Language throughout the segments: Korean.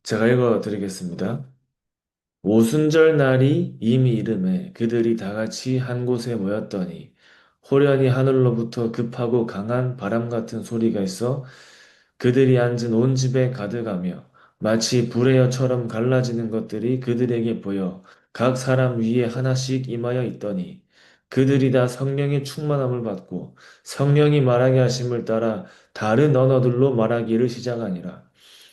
제가 읽어 드리겠습니다. 오순절 날이 이미 이름에 그들이 다 같이 한 곳에 모였더니 호련히 하늘로부터 급하고 강한 바람 같은 소리가 있어 그들이 앉은 온 집에 가득하며 마치 불의 여처럼 갈라지는 것들이 그들에게 보여 각 사람 위에 하나씩 임하여 있더니 그들이 다 성령의 충만함을 받고 성령이 말하게 하심을 따라 다른 언어들로 말하기를 시작하니라.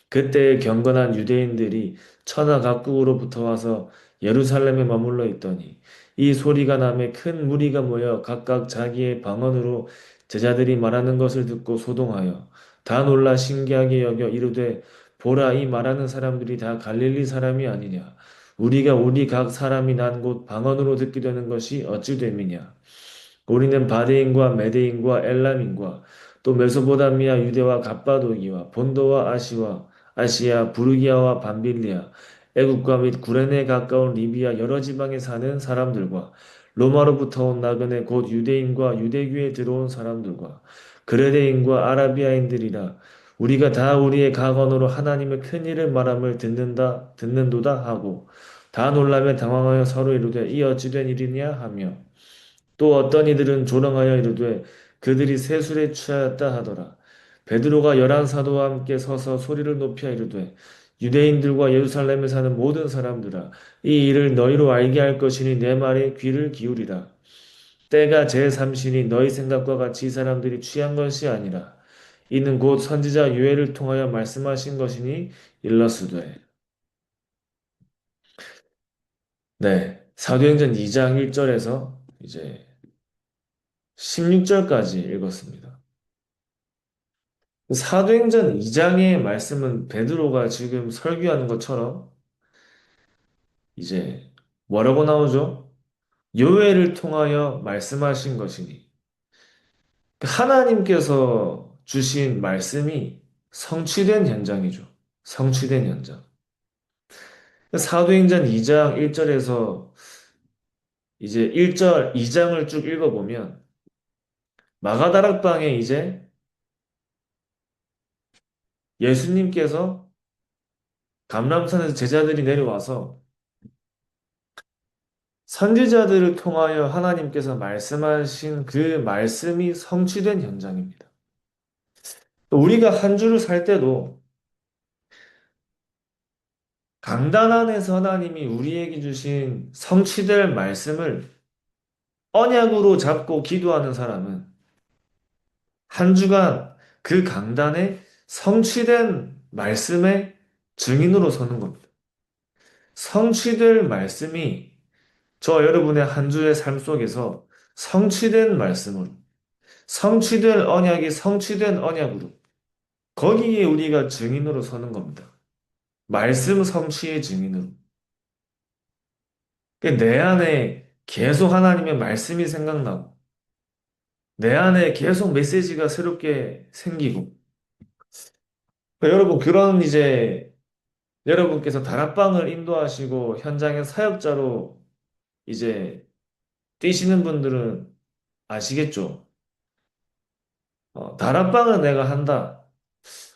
그때 경건한 유대인들이 천하 각국으로부터 와서 예루살렘에 머물러 있더니 이 소리가 남에 큰 무리가 모여 각각 자기의 방언으로 제자들이 말하는 것을 듣고 소동하여 다 놀라 신기하게 여겨 이르되 보라 이 말하는 사람들이 다 갈릴리 사람이 아니냐 우리가 우리 각 사람이 난 곳 방언으로 듣게 되는 것이 어찌 됨이냐 우리는 바데인과 메데인과 엘람인과 또 메소포타미아 유대와 갑바도기와 본도와 아시아 부르기아와 밤빌리아 애국과 및 구레네에 가까운 리비아 여러 지방에 사는 사람들과 로마로부터 온 나그네 곧 유대인과 유대교에 들어온 사람들과 그레데인과 아라비아인들이라 우리가 다 우리의 각언으로 하나님의 큰 일을 말함을 듣는도다 하고 다 놀라며 당황하여 서로 이르되 이 어찌 된 일이냐 하며 또 어떤 이들은 조롱하여 이르되 그들이 세술에 취하였다 하더라. 베드로가 열한 사도와 함께 서서 소리를 높여 이르되 유대인들과 예루살렘에 사는 모든 사람들아 이 일을 너희로 알게 할 것이니 내 말에 귀를 기울이라. 때가 제3신이 너희 생각과 같이 이 사람들이 취한 것이 아니라 이는 곧 선지자 유엘을 통하여 말씀하신 것이니 일러스되. 네. 사도행전 2장 1절에서 이제 16절까지 읽었습니다. 사도행전 2장의 말씀은 베드로가 지금 설교하는 것처럼 이제 뭐라고 나오죠? 요엘을 통하여 말씀하신 것이니 하나님께서 주신 말씀이 성취된 현장이죠. 성취된 현장. 사도행전 2장 1절에서 이제 1절 2장을 쭉 읽어보면 마가다락방에 이제 예수님께서 감람산에서 제자들이 내려와서 선지자들을 통하여 하나님께서 말씀하신 그 말씀이 성취된 현장입니다. 우리가 한 주를 살 때도 강단 안에서 하나님이 우리에게 주신 성취될 말씀을 언약으로 잡고 기도하는 사람은 한 주간 그 강단에 성취된 말씀의 증인으로 서는 겁니다. 성취될 말씀이 저 여러분의 한 주의 삶 속에서 성취된 말씀으로 성취될 언약이 성취된 언약으로 거기에 우리가 증인으로 서는 겁니다. 말씀 성취의 증인으로. 그러니까 내 안에 계속 하나님의 말씀이 생각나고 내 안에 계속 메시지가 새롭게 생기고 그러니까 여러분 그런 이제 여러분께서 다락방을 인도하시고 현장의 사역자로 이제 뛰시는 분들은 아시겠죠? 다락방을 내가 한다.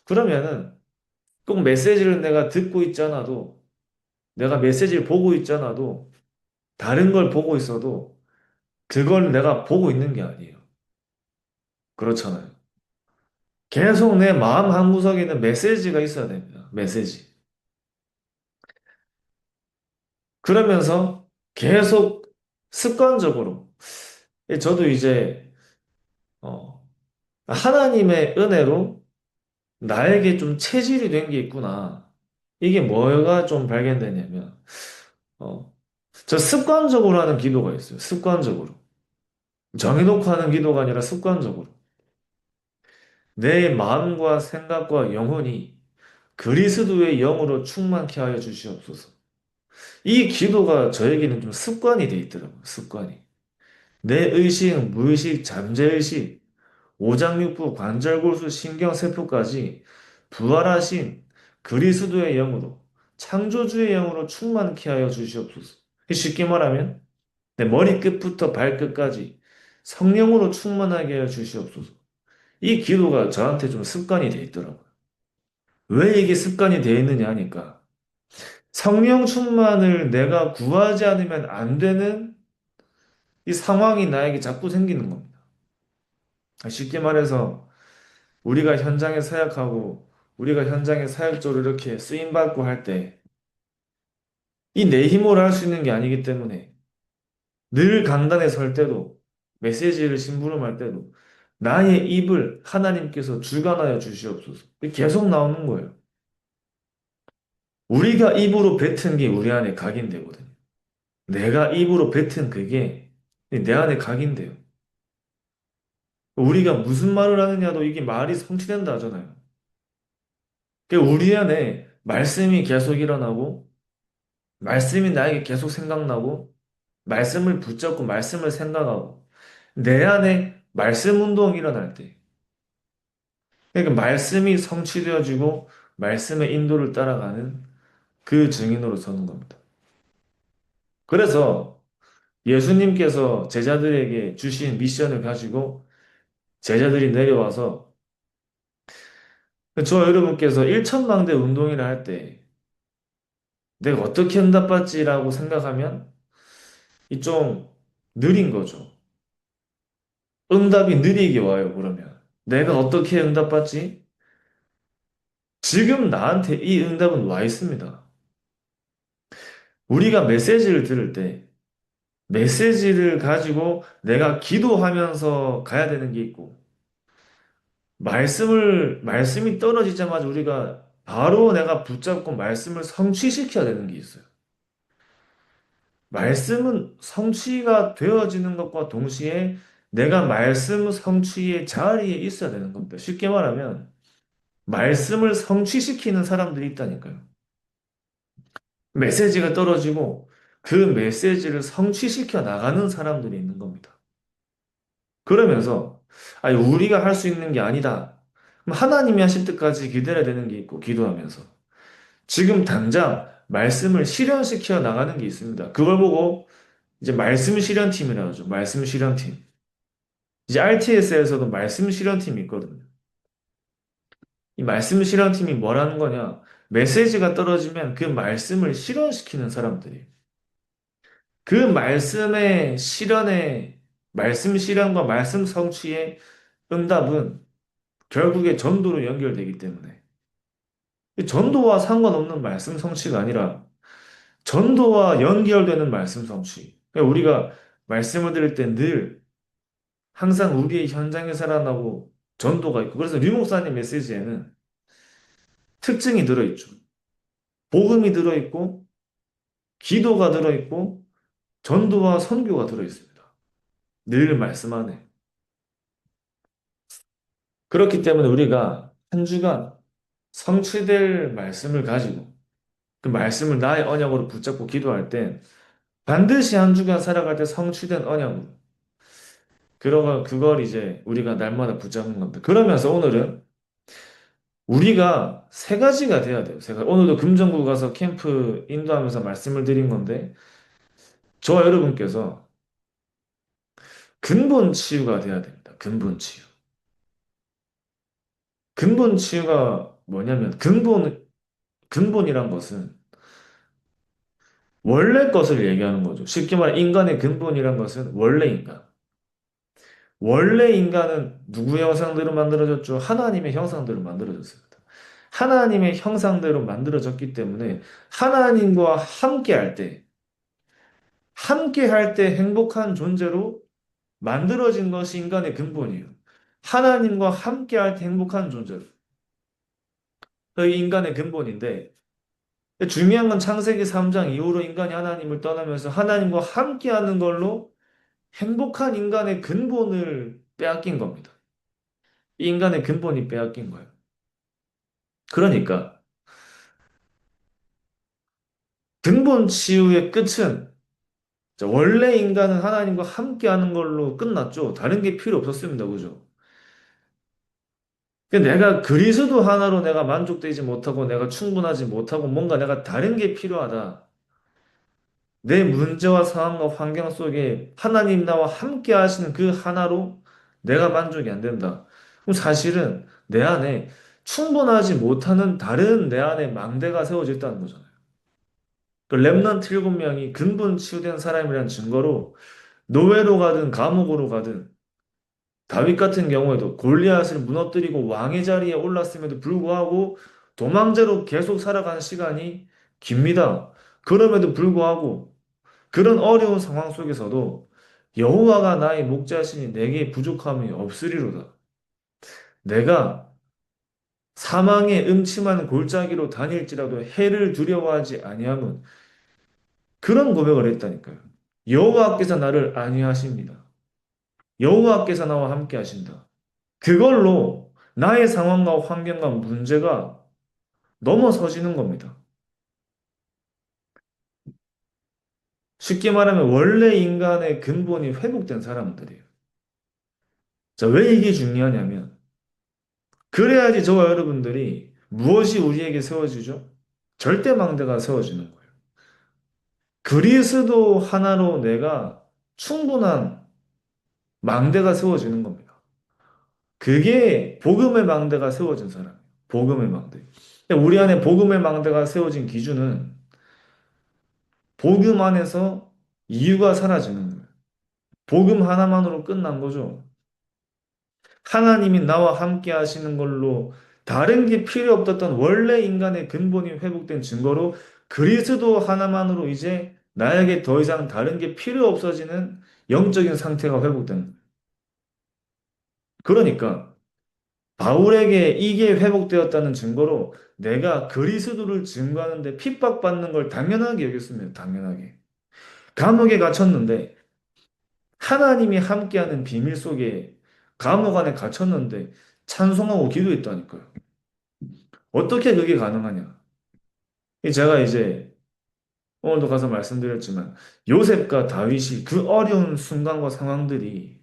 그러면은 꼭 메시지를 내가 듣고 있지 않아도 내가 메시지를 보고 있지 않아도 다른 걸 보고 있어도 그걸 내가 보고 있는 게 아니에요. 그렇잖아요. 계속 내 마음 한구석에는 메시지가 있어야 됩니다. 메시지. 그러면서 계속 습관적으로 저도 이제 어, 하나님의 은혜로 나에게 좀 체질이 된 게 있구나. 이게 뭐가 좀 발견되냐면 어, 저 습관적으로 하는 기도가 있어요. 습관적으로. 정해놓고 하는 기도가 아니라 습관적으로. 내 마음과 생각과 영혼이 그리스도의 영으로 충만케 하여 주시옵소서. 이 기도가 저에게는 좀 습관이 돼 있더라고요. 습관이. 내 의식, 무의식, 잠재의식, 오장육부, 관절골수, 신경세포까지 부활하신 그리스도의 영으로, 창조주의 영으로 충만케 하여 주시옵소서. 쉽게 말하면 내 머리끝부터 발끝까지 성령으로 충만하게 하여 주시옵소서. 이 기도가 저한테 좀 습관이 돼 있더라고요. 왜 이게 습관이 돼 있느냐 하니까 성령 충만을 내가 구하지 않으면 안 되는 이 상황이 나에게 자꾸 생기는 겁니다. 쉽게 말해서 우리가 현장에 사역하고 우리가 현장에 사역적으로 이렇게 쓰임받고 할 때 이 내 힘으로 할 수 있는 게 아니기 때문에 늘 강단에 설 때도 메시지를 심부름할 때도 나의 입을 하나님께서 주관하여 주시옵소서. 이게 계속 나오는 거예요. 우리가 입으로 뱉은 게 우리 안에 각인되거든요. 내가 입으로 뱉은 그게 내 안에 각인돼요. 우리가 무슨 말을 하느냐도 이게 말이 성취된다 하잖아요. 그러니까 우리 안에 말씀이 계속 일어나고 말씀이 나에게 계속 생각나고 말씀을 붙잡고 말씀을 생각하고 내 안에 말씀 운동이 일어날 때 그러니까 말씀이 성취되어지고 말씀의 인도를 따라가는 그 증인으로 서는 겁니다. 그래서 예수님께서 제자들에게 주신 미션을 가지고 제자들이 내려와서 저 여러분께서 일천망대 운동이라 할 때 내가 어떻게 응답받지라고 생각하면 이 좀 느린 거죠. 응답이 느리게 와요, 그러면. 내가 어떻게 응답받지? 지금 나한테 이 응답은 와 있습니다. 우리가 메시지를 들을 때 메시지를 가지고 내가 기도하면서 가야 되는 게 있고 말씀이 떨어지자마자 우리가 바로 내가 붙잡고 말씀을 성취시켜야 되는 게 있어요. 말씀은 성취가 되어지는 것과 동시에 내가 말씀 성취의 자리에 있어야 되는 겁니다. 쉽게 말하면 말씀을 성취시키는 사람들이 있다니까요. 메시지가 떨어지고 그 메시지를 성취시켜 나가는 사람들이 있는 겁니다. 그러면서 아니 우리가 할 수 있는 게 아니다. 그럼 하나님이 하실 때까지 기다려야 되는 게 있고 기도하면서 지금 당장 말씀을 실현시켜 나가는 게 있습니다. 그걸 보고 이제 말씀 실현팀이라고 하죠. 말씀 실현팀. 이제 RTS에서도 말씀 실현팀이 있거든요. 이 말씀 실현팀이 뭐라는 거냐? 메시지가 떨어지면 그 말씀을 실현시키는 사람들이. 그 말씀의 실현의 말씀 실현과 말씀 성취의 응답은 결국에 전도로 연결되기 때문에 이 전도와 상관없는 말씀 성취가 아니라 전도와 연결되는 말씀 성취. 그러니까 우리가 말씀을 드릴 때 늘 항상 우리의 현장에 살아나고 전도가 있고 그래서 류 목사님 메시지에는 특징이 들어있죠. 복음이 들어있고 기도가 들어있고 전도와 선교가 들어있습니다. 늘 말씀 안에. 그렇기 때문에 우리가 한 주간 성취될 말씀을 가지고 그 말씀을 나의 언약으로 붙잡고 기도할 땐 반드시 한 주간 살아갈 때 성취된 언약으로 그걸 이제 우리가 날마다 붙잡는 겁니다. 그러면서 오늘은 우리가 세 가지가 돼야 돼요. 오늘도 금정구 가서 캠프 인도하면서 말씀을 드린 건데 저와 여러분께서 근본 치유가 돼야 됩니다. 근본 치유. 근본 치유가 뭐냐면 근본이란 것은 원래 것을 얘기하는 거죠. 쉽게 말해 인간의 근본이란 것은 원래 인간. 원래 인간은 누구의 형상대로 만들어졌죠? 하나님의 형상대로 만들어졌습니다. 하나님의 형상대로 만들어졌기 때문에 하나님과 함께 할 때 행복한 존재로 만들어진 것이 인간의 근본이에요. 하나님과 함께 할 때 행복한 존재로. 그게 인간의 근본인데 중요한 건 창세기 3장 이후로 인간이 하나님을 떠나면서 하나님과 함께 하는 걸로 행복한 인간의 근본을 빼앗긴 겁니다. 이 인간의 근본이 빼앗긴 거예요. 그러니까 근본 치유의 끝은 원래 인간은 하나님과 함께 하는 걸로 끝났죠. 다른 게 필요 없었습니다. 그죠? 근데 내가 그리스도 하나로 내가 만족되지 못하고 내가 충분하지 못하고 뭔가 내가 다른 게 필요하다. 내 문제와 상황과 환경 속에 하나님 나와 함께 하시는 그 하나로 내가 만족이 안 된다. 그럼 사실은 내 안에 충분하지 못하는 다른 내 안에 망대가 세워져 있다는 거잖아요. 그 렘넌트 7명이 근본 치유된 사람이라는 증거로 노예로 가든 감옥으로 가든 다윗 같은 경우에도 골리앗을 무너뜨리고 왕의 자리에 올랐음에도 불구하고 도망자로 계속 살아가는 시간이 깁니다. 그럼에도 불구하고 그런 어려운 상황 속에서도 여호와가 나의 목자시니 내게 부족함이 없으리로다. 내가 사망의 음침한 골짜기로 다닐지라도 해를 두려워하지 아니함은 그런 고백을 했다니까요. 여호와께서 나를 안위하십니다. 여호와께서 나와 함께 하신다. 그걸로 나의 상황과 환경과 문제가 넘어서지는 겁니다. 쉽게 말하면 원래 인간의 근본이 회복된 사람들이에요. 자, 왜 이게 중요하냐면 그래야지 저와 여러분들이 무엇이 우리에게 세워지죠? 절대망대가 세워지는 거예요. 그리스도 하나로 내가 충분한 망대가 세워지는 겁니다. 그게 복음의 망대가 세워진 사람이에요. 복음의 망대. 근데 우리 안에 복음의 망대가 세워진 기준은 복음 안에서 이유가 사라지는 거예요. 복음 하나만으로 끝난 거죠. 하나님이 나와 함께 하시는 걸로 다른 게 필요 없었던 원래 인간의 근본이 회복된 증거로 그리스도 하나만으로 이제 나에게 더 이상 다른 게 필요 없어지는 영적인 상태가 회복된 거예요. 그러니까 바울에게 이게 회복되었다는 증거로 내가 그리스도를 증거하는데 핍박받는 걸 당연하게 여겼습니다. 당연하게. 감옥에 갇혔는데 하나님이 함께하는 비밀 속에 감옥 안에 갇혔는데 찬송하고 기도했다니까요. 어떻게 그게 가능하냐? 제가 이제 오늘도 가서 말씀드렸지만 요셉과 다윗이 그 어려운 순간과 상황들이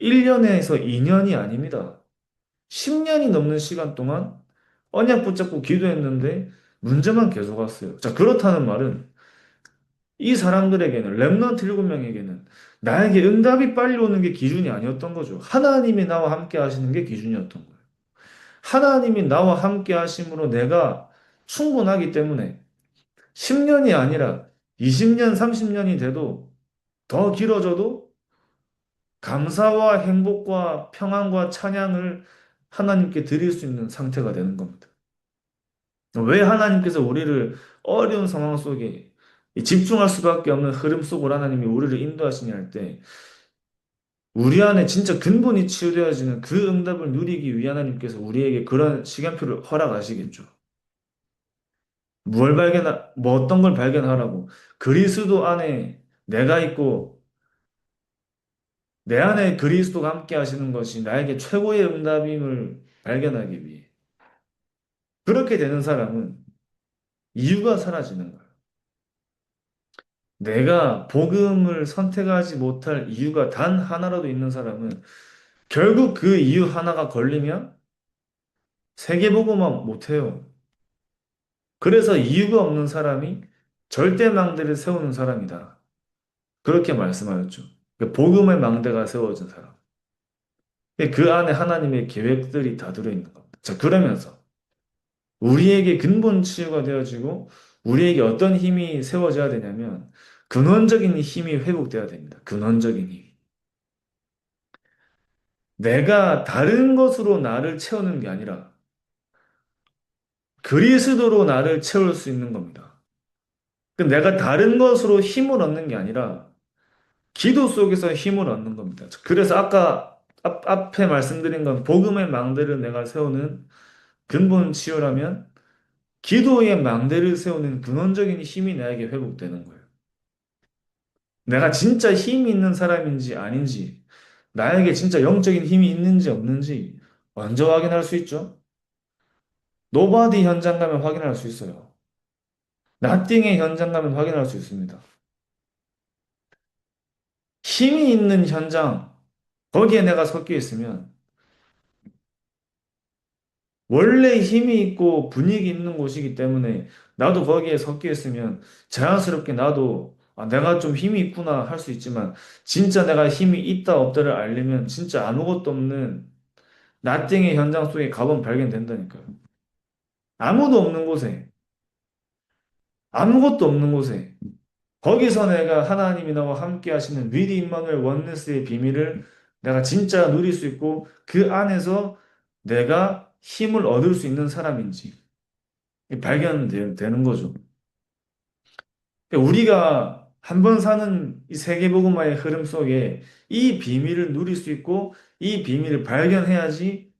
1년에서 2년이 아닙니다. 10년이 넘는 시간 동안 언약 붙잡고 기도했는데 문제만 계속 왔어요. 자, 그렇다는 말은 이 사람들에게는 렘넌트 7명에게는 나에게 응답이 빨리 오는 게 기준이 아니었던 거죠. 하나님이 나와 함께 하시는 게 기준이었던 거예요. 하나님이 나와 함께 하심으로 내가 충분하기 때문에 10년이 아니라 20년, 30년이 돼도 더 길어져도 감사와 행복과 평안과 찬양을 하나님께 드릴 수 있는 상태가 되는 겁니다. 왜 하나님께서 우리를 어려운 상황 속에 이 집중할 수밖에 없는 흐름 속으로 하나님이 우리를 인도하시냐 할 때 우리 안에 진짜 근본이 치유되어지는 그 응답을 누리기 위해 하나님께서 우리에게 그런 시간표를 허락하시겠죠. 뭐 어떤 걸 발견하라고. 그리스도 안에 내가 있고 내 안에 그리스도가 함께 하시는 것이 나에게 최고의 응답임을 발견하기 위해. 그렇게 되는 사람은 이유가 사라지는 거예요. 내가 복음을 선택하지 못할 이유가 단 하나라도 있는 사람은 결국 그 이유 하나가 걸리면 세계복음만 못해요. 그래서 이유가 없는 사람이 절대 망대를 세우는 사람이다. 그렇게 말씀하였죠. 그 복음의 망대가 세워진 사람. 그 안에 하나님의 계획들이 다 들어있는 겁니다. 자, 그러면서 우리에게 근본 치유가 되어지고 우리에게 어떤 힘이 세워져야 되냐면 근원적인 힘이 회복돼야 됩니다. 근원적인 힘. 내가 다른 것으로 나를 채우는 게 아니라 그리스도로 나를 채울 수 있는 겁니다. 내가 다른 것으로 힘을 얻는 게 아니라 기도 속에서 힘을 얻는 겁니다. 그래서 아까 앞에 말씀드린 건 복음의 망대를 내가 세우는 근본 치유라면 기도의 망대를 세우는 근원적인 힘이 나에게 회복되는 거예요. 내가 진짜 힘이 있는 사람인지 아닌지, 나에게 진짜 영적인 힘이 있는지 없는지 언제 확인할 수 있죠? 노바디 현장 가면 확인할 수 있어요. 나띵의 현장 가면 확인할 수 있습니다. 힘이 있는 현장, 거기에 내가 섞여 있으면 원래 힘이 있고 분위기 있는 곳이기 때문에 나도 거기에 섞여 있으면 자연스럽게 나도 내가 좀 힘이 있구나 할 수 있지만 진짜 내가 힘이 있다 없다를 알려면 진짜 아무것도 없는 나띵의 현장 속에 가보면 발견된다니까요. 아무도 없는 곳에 아무것도 없는 곳에 거기서 내가 하나님이 나와 함께 하시는 위드 임마누엘 원네스의 비밀을 내가 진짜 누릴 수 있고 그 안에서 내가 힘을 얻을 수 있는 사람인지 발견되는 거죠. 우리가 한 번 사는 이 세계복음화의 흐름 속에 이 비밀을 누릴 수 있고 이 비밀을 발견해야지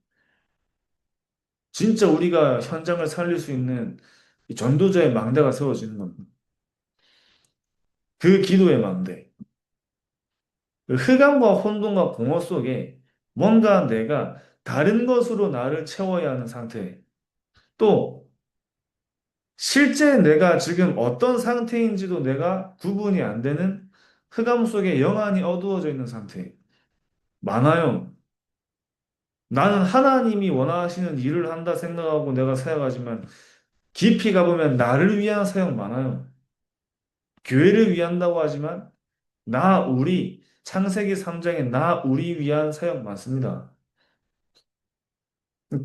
진짜 우리가 현장을 살릴 수 있는 이 전도자의 망대가 세워지는 겁니다. 그 기도의 망대. 그 흑암과 혼돈과 공허 속에 뭔가 내가 다른 것으로 나를 채워야 하는 상태. 또 실제 내가 지금 어떤 상태인지도 내가 구분이 안 되는 흑암 속에 영안이 어두워져 있는 상태. 많아요. 나는 하나님이 원하시는 일을 한다 생각하고 내가 사역하지만 깊이 가보면 나를 위한 사역 많아요. 교회를 위한다고 하지만 우리, 창세기 3장에 우리 위한 사역 많습니다.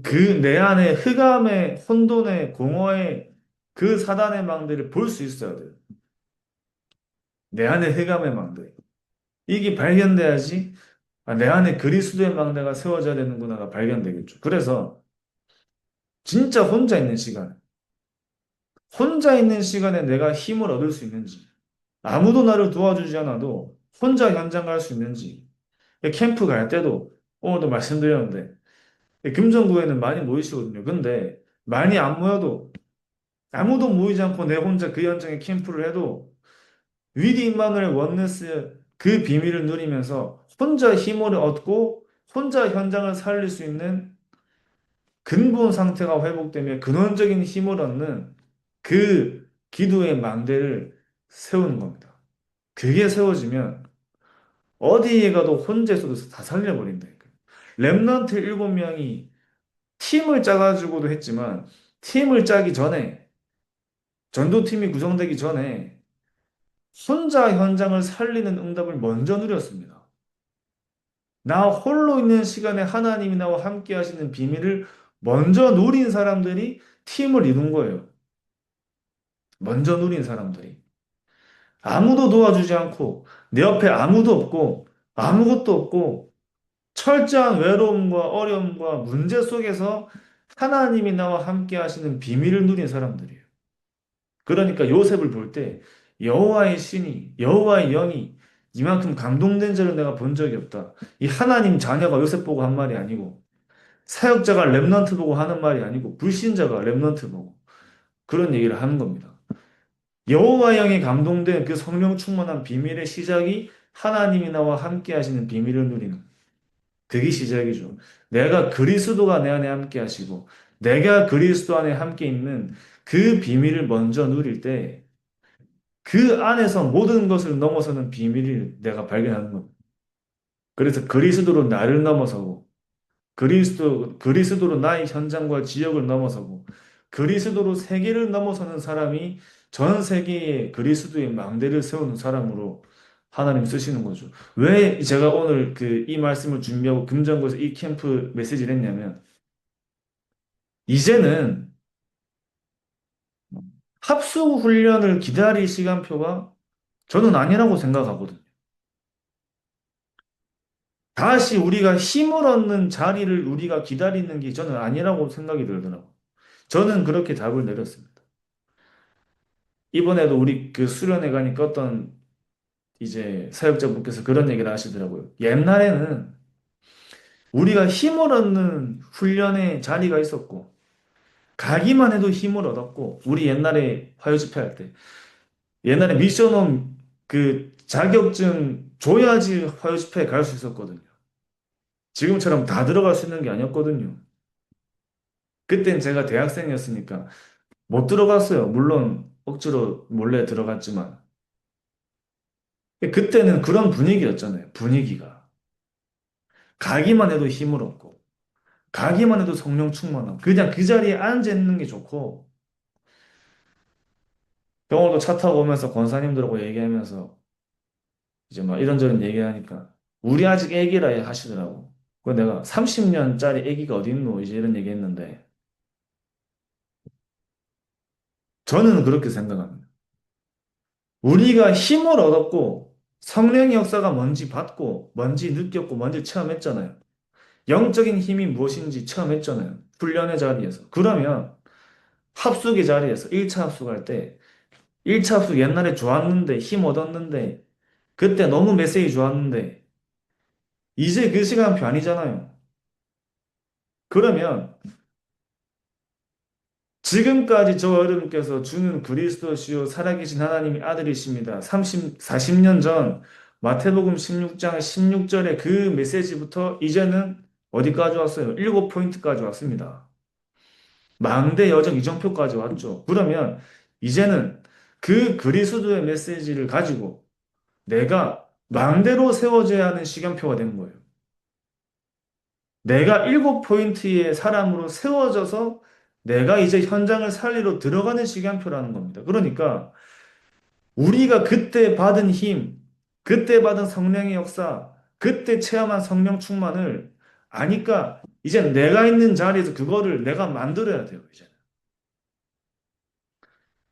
그 내 안에 흑암의 혼돈의 공허의 그 사단의 망대를 볼 수 있어야 돼요. 내 안에 흑암의 망대. 이게 발견돼야지 내 안에 그리스도의 망대가 세워져야 되는구나가 발견되겠죠. 그래서 진짜 혼자 있는 시간에 내가 힘을 얻을 수 있는지, 아무도 나를 도와주지 않아도 혼자 현장 갈 수 있는지, 캠프 갈 때도 오늘도 말씀드렸는데 금정구에는 많이 모이시거든요. 근데 많이 안 모여도 아무도 모이지 않고 내 혼자 그 현장에 캠프를 해도 위드 임마누엘 원네스 그 비밀을 누리면서 혼자 힘을 얻고 혼자 현장을 살릴 수 있는 근본 상태가 회복되며 근원적인 힘을 얻는 그 기도의 망대를 세우는 겁니다. 그게 세워지면 어디에 가도 혼자 있어도 다 살려버린다니까요. 렘넌트 7명이 팀을 짜가지고도 했지만 팀을 짜기 전에 전도팀이 구성되기 전에 혼자 현장을 살리는 응답을 먼저 누렸습니다. 나 홀로 있는 시간에 하나님이 나와 함께 하시는 비밀을 먼저 누린 사람들이 팀을 이룬 거예요. 먼저 누린 사람들이. 아무도 도와주지 않고, 내 옆에 아무도 없고, 아무것도 없고, 철저한 외로움과 어려움과 문제 속에서 하나님이 나와 함께 하시는 비밀을 누린 사람들이에요. 그러니까 요셉을 볼 때 여호와의 신이, 여호와의 영이 이만큼 감동된 자를 내가 본 적이 없다. 이 하나님 자녀가 요셉 보고 한 말이 아니고, 사역자가 렘넌트 보고 하는 말이 아니고, 불신자가 렘넌트 보고 그런 얘기를 하는 겁니다. 여호와 영이 감동된 그 성령 충만한 비밀의 시작이 하나님이 나와 함께 하시는 비밀을 누리는 그게 시작이죠. 내가 그리스도가 내 안에 함께 하시고 내가 그리스도 안에 함께 있는 그 비밀을 먼저 누릴 때 그 안에서 모든 것을 넘어서는 비밀을 내가 발견하는 겁니다. 그래서 그리스도로 나를 넘어서고 그리스도로 나의 현장과 지역을 넘어서고 그리스도로 세계를 넘어서는 사람이 전 세계에 그리스도의 망대를 세우는 사람으로 하나님 쓰시는 거죠. 왜 제가 오늘 이 말씀을 준비하고 금정구에서 이 캠프 메시지를 했냐면 이제는 합숙 훈련을 기다릴 시간표가 저는 아니라고 생각하거든요. 다시 우리가 힘을 얻는 자리를 우리가 기다리는 게 저는 아니라고 생각이 들더라고요. 저는 그렇게 답을 내렸습니다. 이번에도 우리 그 수련회 가니까 어떤 이제 사역자분께서 그런 얘기를 하시더라고요. 옛날에는 우리가 힘을 얻는 훈련의 자리가 있었고, 가기만 해도 힘을 얻었고, 우리 옛날에 화요 집회할 때, 옛날에 미션홈 그 자격증 줘야지 화요 집회에 갈 수 있었거든요. 지금처럼 다 들어갈 수 있는 게 아니었거든요. 그땐 제가 대학생이었으니까 못 들어갔어요. 물론 억지로 몰래 들어갔지만. 그때는 그런 분위기였잖아요. 분위기가. 가기만 해도 힘을 얻고, 가기만 해도 성령 충만하고, 그냥 그 자리에 앉아 있는 게 좋고, 병원도 차 타고 오면서 권사님들하고 얘기하면서, 이제 막 이런저런 얘기하니까, 우리 아직 애기라 하시더라고. 그 내가 30년짜리 애기가 어디 있노? 이제 이런 얘기 했는데, 저는 그렇게 생각합니다. 우리가 힘을 얻었고 성령의 역사가 뭔지 봤고 뭔지 느꼈고 뭔지 체험했잖아요. 영적인 힘이 무엇인지 체험했잖아요. 훈련의 자리에서. 그러면 합숙의 자리에서 1차 합숙할 때 1차 합숙 옛날에 좋았는데 힘 얻었는데 그때 너무 메시지 좋았는데 이제 그 시간표 아니잖아요. 그러면 지금까지 저 여러분께서 주는 그리스도시요 살아계신 하나님의 아들이십니다. 40년 전 마태복음 16장 16절의 그 메시지부터 이제는 어디까지 왔어요? 7포인트까지 왔습니다. 망대 여정 이정표까지 왔죠. 그러면 이제는 그 그리스도의 메시지를 가지고 내가 망대로 세워져야 하는 시간표가 된 거예요. 내가 7포인트의 사람으로 세워져서 내가 이제 현장을 살리러 들어가는 시간표라는 겁니다. 그러니까 우리가 그때 받은 힘, 그때 받은 성령의 역사, 그때 체험한 성령 충만을 아니까 이제 내가 있는 자리에서 그거를 내가 만들어야 돼요, 이제.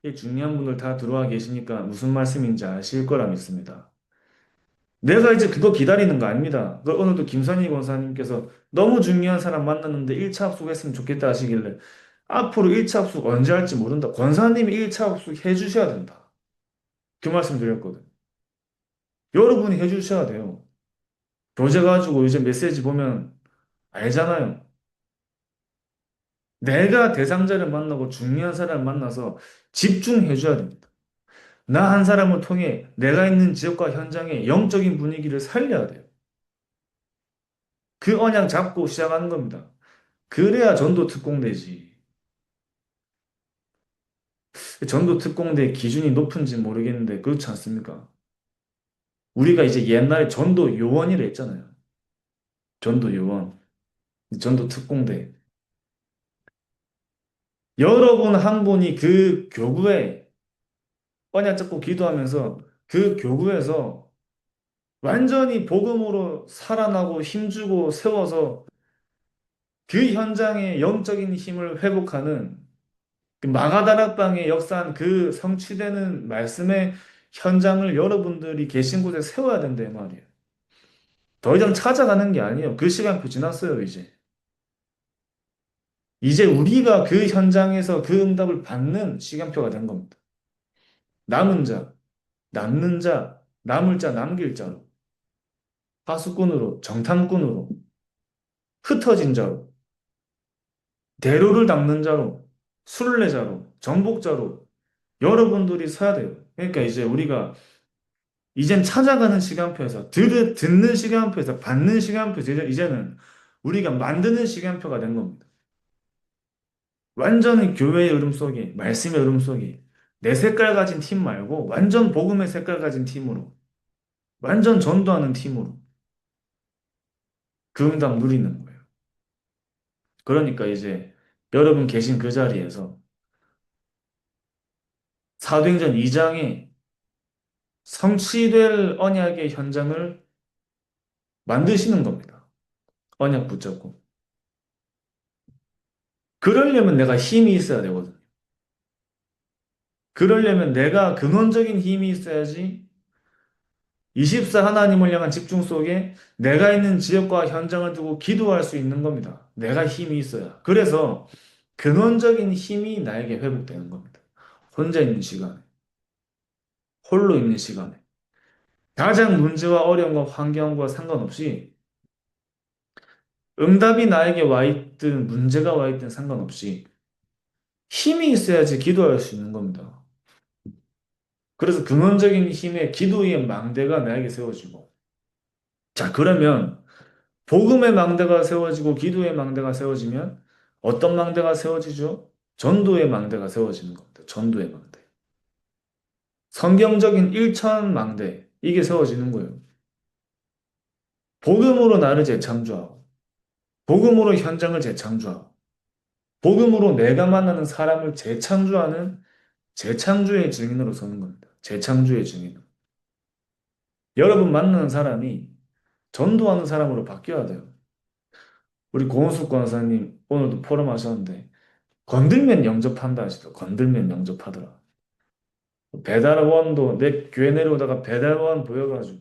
이 중요한 분들 다 들어와 계시니까 무슨 말씀인지 아실 거라 믿습니다. 내가 이제 그거 기다리는 거 아닙니다. 그 오늘도 김선희 권사님께서 너무 중요한 사람 만났는데 1차 합숙했으면 좋겠다 하시길래 앞으로 1차 합숙 언제 할지 모른다. 권사님이 1차 합숙 해주셔야 된다. 그 말씀 드렸거든. 여러분이 해주셔야 돼요. 교재 가지고 이제 메시지 보면 알잖아요. 내가 대상자를 만나고 중요한 사람을 만나서 집중해줘야 됩니다. 나 한 사람을 통해 내가 있는 지역과 현장의 영적인 분위기를 살려야 돼요. 그 언양 잡고 시작하는 겁니다. 그래야 전도 특공대지. 전도 특공대 기준이 높은지 모르겠는데 그렇지 않습니까? 우리가 이제 옛날에 전도 요원이라 했잖아요. 전도 요원, 전도 특공대. 여러분 한 분이 그 교구에 언약 잡고 기도하면서 그 교구에서 완전히 복음으로 살아나고 힘주고 세워서 그 현장의 영적인 힘을 회복하는 그 마가다락방에 역사한 그 성취되는 말씀의 현장을 여러분들이 계신 곳에 세워야 된다, 이 말이에요. 더 이상 찾아가는 게 아니에요. 그 시간표 지났어요, 이제. 이제 우리가 그 현장에서 그 응답을 받는 시간표가 된 겁니다. 남은 자, 남는 자, 남을 자, 남길 자로, 파수꾼으로, 정탐꾼으로, 흩어진 자로, 대로를 닦는 자로, 순례자로, 정복자로 여러분들이 서야 돼요. 그러니까 이제 우리가 이젠 찾아가는 시간표에서 듣는 시간표에서 받는 시간표에서 이제는 우리가 만드는 시간표가 된 겁니다. 완전히 교회의 흐름 속에 말씀의 흐름 속에 내 색깔 가진 팀 말고 완전 복음의 색깔 가진 팀으로 완전 전도하는 팀으로 그 응답 누리는 거예요. 그러니까 이제 여러분 계신 그 자리에서 사도행전 2장에 성취될 언약의 현장을 만드시는 겁니다. 언약 붙잡고. 그러려면 내가 힘이 있어야 되거든요. 그러려면 내가 근원적인 힘이 있어야지 24 하나님을 향한 집중 속에 내가 있는 지역과 현장을 두고 기도할 수 있는 겁니다. 내가 힘이 있어야. 그래서 근원적인 힘이 나에게 회복되는 겁니다. 혼자 있는 시간에, 홀로 있는 시간에. 가장 문제와 어려움과 환경과 상관없이 응답이 나에게 와 있든 문제가 와 있든 상관없이 힘이 있어야지 기도할 수 있는 겁니다. 그래서 근원적인 힘의 기도의 망대가 나에게 세워지고 자, 그러면 복음의 망대가 세워지고 기도의 망대가 세워지면 어떤 망대가 세워지죠? 전도의 망대가 세워지는 겁니다. 전도의 망대. 성경적인 일천 망대. 이게 세워지는 거예요. 복음으로 나를 재창조하고, 복음으로 현장을 재창조하고, 복음으로 내가 만나는 사람을 재창조하는 재창조의 증인으로 서는 겁니다. 재창조의 증인. 여러분 만나는 사람이 전도하는 사람으로 바뀌어야 돼요. 우리 고은숙 권사님 오늘도 포럼 하셨는데 건들면 영접한다 하시더라고. 건들면 영접하더라. 배달원도 내 교회 내려오다가 배달원 보여가지고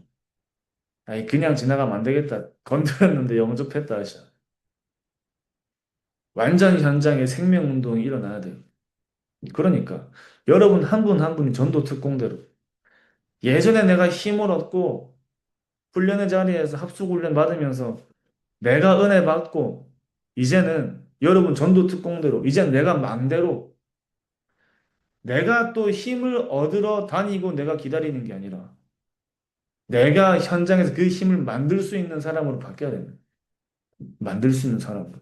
아니 그냥 지나가면 안 되겠다. 건드렸는데 영접했다. 씨. 완전 현장에 생명운동이 일어나야 돼요. 그러니까 여러분 한 분 한 분이 전도 특공대로 예전에 내가 힘을 얻고 훈련의 자리에서 합숙훈련 받으면서 내가 은혜 받고 이제는 여러분 전도 특공대로 이제는 내가 맘대로 내가 또 힘을 얻으러 다니고 내가 기다리는 게 아니라 내가 현장에서 그 힘을 만들 수 있는 사람으로 바뀌어야 됩니다. 만들 수 있는 사람으로.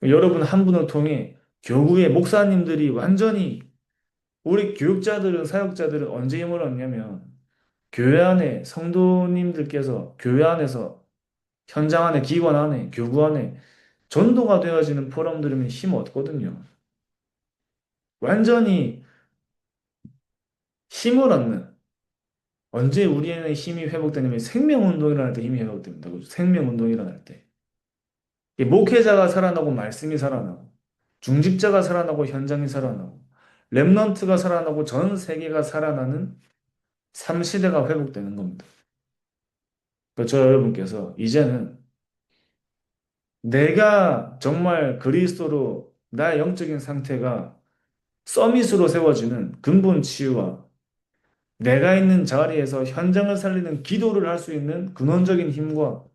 여러분 한 분을 통해 교구의 목사님들이 완전히 우리 교육자들은 사역자들은 언제 힘을 얻냐면 교회 안에 성도님들께서 교회 안에서 현장 안에 기관 안에 교구 안에 전도가 되어지는 포럼 들으면 힘 얻거든요. 완전히 힘을 얻는 언제 우리의 힘이 회복되냐면 생명운동이 일어날 때 힘이 회복됩니다. 그죠? 생명운동이 일어날 때. 이 목회자가 살아나고 말씀이 살아나고 중직자가 살아나고 현장이 살아나고 렘넌트가 살아나고 전 세계가 살아나는 삼시대가 회복되는 겁니다. 저 여러분께서 이제는 내가 정말 그리스도로 나의 영적인 상태가 서밋으로 세워지는 근본 치유와 내가 있는 자리에서 현장을 살리는 기도를 할 수 있는 근원적인 힘과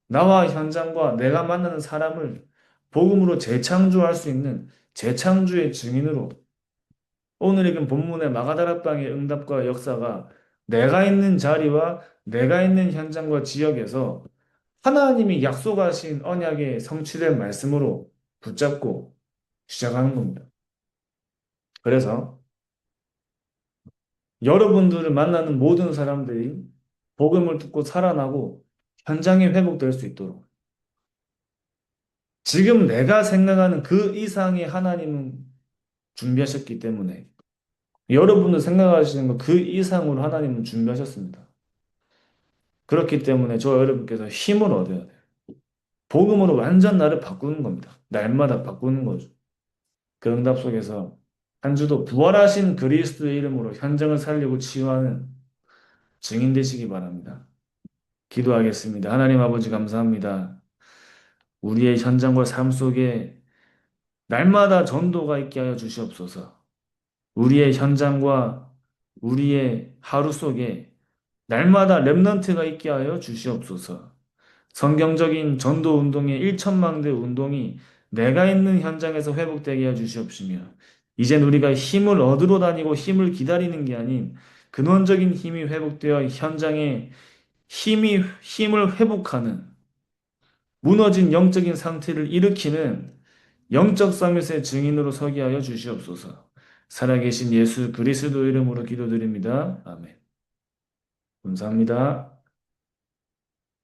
나와 현장과 내가 만나는 사람을 복음으로 재창조할 수 있는 재창조의 증인으로 오늘 읽은 본문의 마가다락방의 응답과 역사가 내가 있는 자리와 내가 있는 현장과 지역에서 하나님이 약속하신 언약의 성취된 말씀으로 붙잡고 시작하는 겁니다. 그래서 여러분들을 만나는 모든 사람들이 복음을 듣고 살아나고 현장이 회복될 수 있도록 지금 내가 생각하는 그 이상의 하나님은 준비하셨기 때문에 여러분들 생각하시는 것 그 이상으로 하나님은 준비하셨습니다. 그렇기 때문에 저 여러분께서 힘을 얻어야 돼요. 복음으로 완전 나를 바꾸는 겁니다. 날마다 바꾸는 거죠. 그 응답 속에서 한 주도 부활하신 그리스도의 이름으로 현장을 살리고 치유하는 증인 되시기 바랍니다. 기도하겠습니다. 하나님 아버지 감사합니다. 우리의 현장과 삶 속에 날마다 전도가 있게 하여 주시옵소서. 우리의 현장과 우리의 하루 속에 날마다 렘넌트가 있게 하여 주시옵소서. 성경적인 전도 운동의 일천망대 운동이 내가 있는 현장에서 회복되게 해 주시옵시며, 이젠 우리가 힘을 얻으러 다니고 힘을 기다리는 게 아닌 근원적인 힘이 회복되어 현장에 힘을 회복하는 무너진 영적인 상태를 일으키는 영적 서밋의 증인으로 서게 하여 주시옵소서. 살아계신 예수 그리스도 이름으로 기도드립니다. 아멘. 감사합니다.